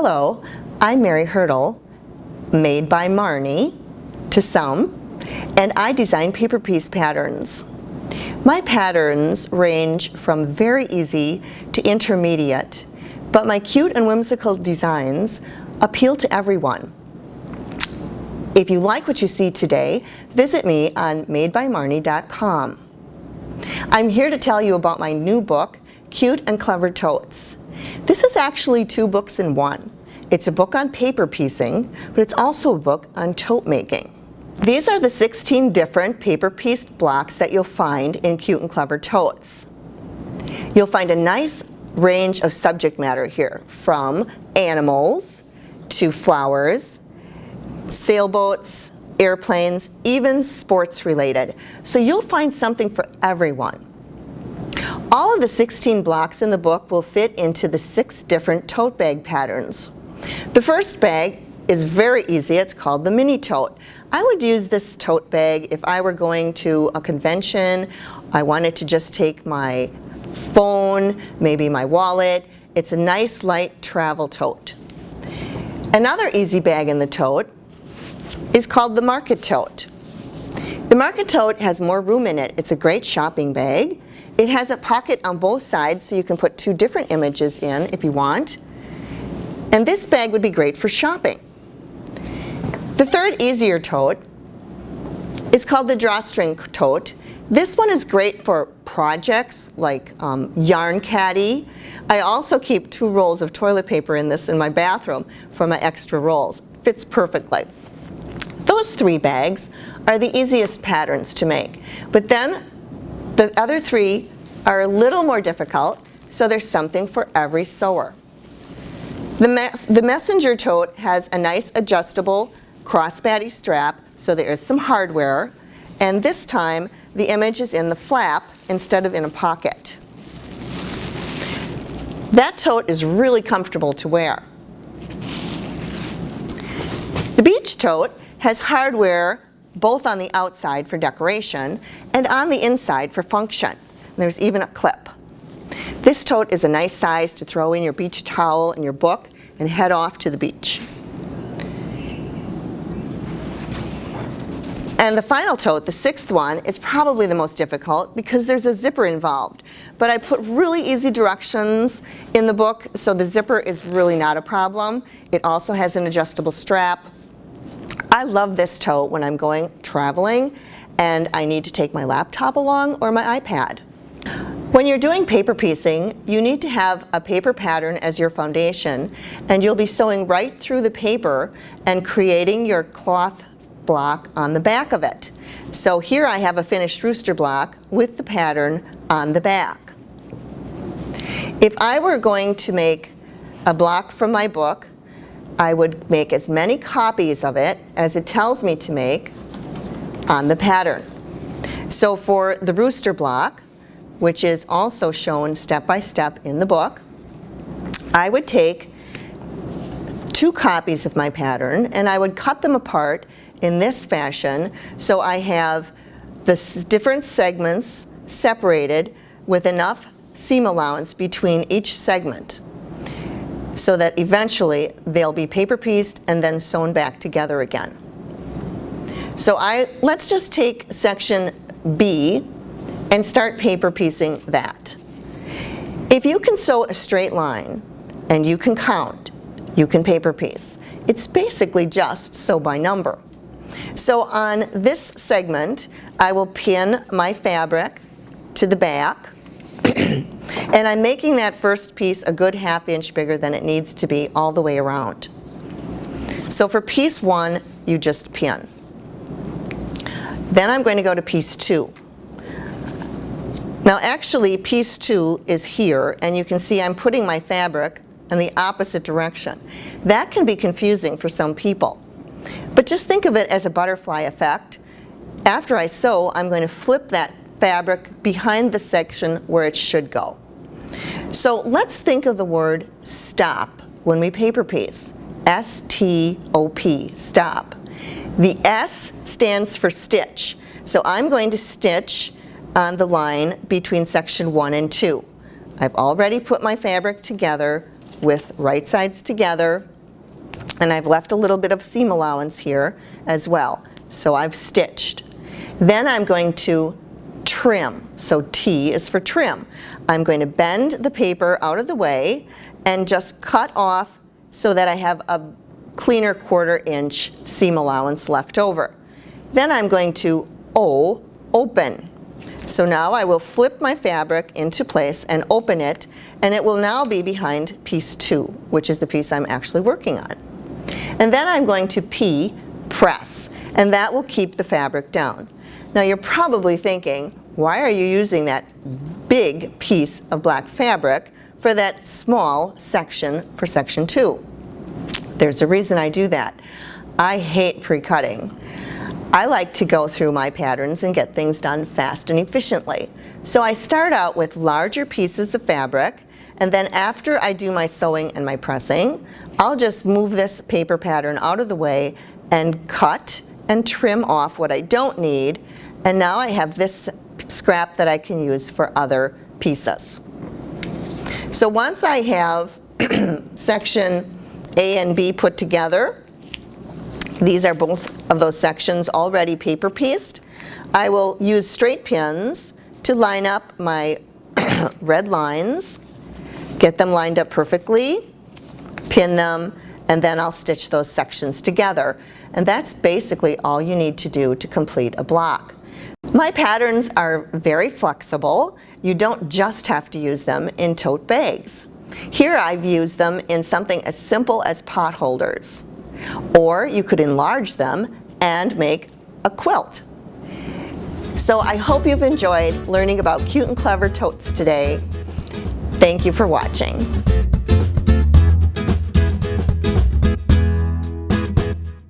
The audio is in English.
Hello, I'm Mary Hertel, made by Marnie to some, and I design paper piece patterns. My patterns range from very easy to intermediate, but my cute and whimsical designs appeal to everyone. If you like what you see today, visit me on madebymarnie.com. I'm here to tell you about my new book, Cute and Clever Totes. This is actually 2 books in one. It's a book on paper piecing, but it's also a book on tote making. These are the 16 different paper pieced blocks that you'll find in Cute and Clever Totes. You'll find a nice range of subject matter here, from animals to flowers, sailboats, airplanes, even sports related. So you'll find something for everyone. All of the 16 blocks in the book will fit into the 6 different tote bag patterns. The first bag is very easy. It's called the mini tote. I would use this tote bag if I were going to a convention. I wanted to just take my phone, maybe my wallet. It's a nice light travel tote. Another easy bag in the tote is called the market tote. The market tote has more room in it. It's a great shopping bag. It has a pocket on both sides so you can put 2 different images in if you want. And this bag would be great for shopping. The third easier tote is called the drawstring tote. This one is great for projects like yarn caddy. I also keep 2 rolls of toilet paper in this in my bathroom for my extra rolls. Fits perfectly. Those 3 bags are the easiest patterns to make. But then the other 3 are a little more difficult, so there's something for every sewer. The messenger tote has a nice adjustable crossbody strap, so there is some hardware, and this time the image is in the flap instead of in a pocket. That tote is really comfortable to wear. The beach tote has hardware both on the outside for decoration and on the inside for function. There's even a clip. This tote is a nice size to throw in your beach towel and your book and head off to the beach. And the final tote, the 6th one, is probably the most difficult because there's a zipper involved. But I put really easy directions in the book, so the zipper is really not a problem. It also has an adjustable strap. I love this tote when I'm going traveling and I need to take my laptop along or my iPad. When you're doing paper piecing, you need to have a paper pattern as your foundation, and you'll be sewing right through the paper and creating your cloth block on the back of it. So here I have a finished rooster block with the pattern on the back. If I were going to make a block from my book, I would make as many copies of it as it tells me to make on the pattern. So for the rooster block, which is also shown step by step in the book, I would take 2 copies of my pattern and I would cut them apart in this fashion, so I have the different segments separated with enough seam allowance between each segment, so that eventually they'll be paper pieced and then sewn back together again. So let's just take section B and start paper piecing that. If you can sew a straight line and you can count, you can paper piece. It's basically just sew by number. So on this segment, I will pin my fabric to the back, and I'm making that first piece a good 1/2 inch bigger than it needs to be all the way around. So for piece 1, you just pin. Then I'm going to go to piece 2. Now actually piece 2 is here, and you can see I'm putting my fabric in the opposite direction. That can be confusing for some people. But just think of it as a butterfly effect. After I sew, I'm going to flip that fabric behind the section where it should go. So let's think of the word stop when we paper piece. S-T-O-P, stop. The S stands for stitch. So I'm going to stitch on the line between section 1 and 2. I've already put my fabric together with right sides together And I've left a little bit of seam allowance here as well. So I've stitched. Then I'm going to trim. So T is for trim. I'm going to bend the paper out of the way and just cut off so that I have a cleaner 1/4 inch seam allowance left over. Then I'm going to open. So now I will flip my fabric into place and open it, and it will now be behind piece 2, which is the piece I'm actually working on. And then I'm going to press, and that will keep the fabric down. Now you're probably thinking, why are you using that big piece of black fabric for that small section for section 2? There's a reason I do that. I hate pre-cutting. I like to go through my patterns and get things done fast and efficiently. So I start out with larger pieces of fabric, and then after I do my sewing and my pressing, I'll just move this paper pattern out of the way and cut and trim off what I don't need, and now I have this scrap that I can use for other pieces. So once I have section A and B put together, these are both of those sections already paper pieced, I will use straight pins to line up my red lines, get them lined up perfectly, pin them, and then I'll stitch those sections together. And that's basically all you need to do to complete a block. My patterns are very flexible. You don't just have to use them in tote bags. Here I've used them in something as simple as pot holders. Or you could enlarge them and make a quilt. So I hope you've enjoyed learning about Cute and Clever Totes today. Thank you for watching.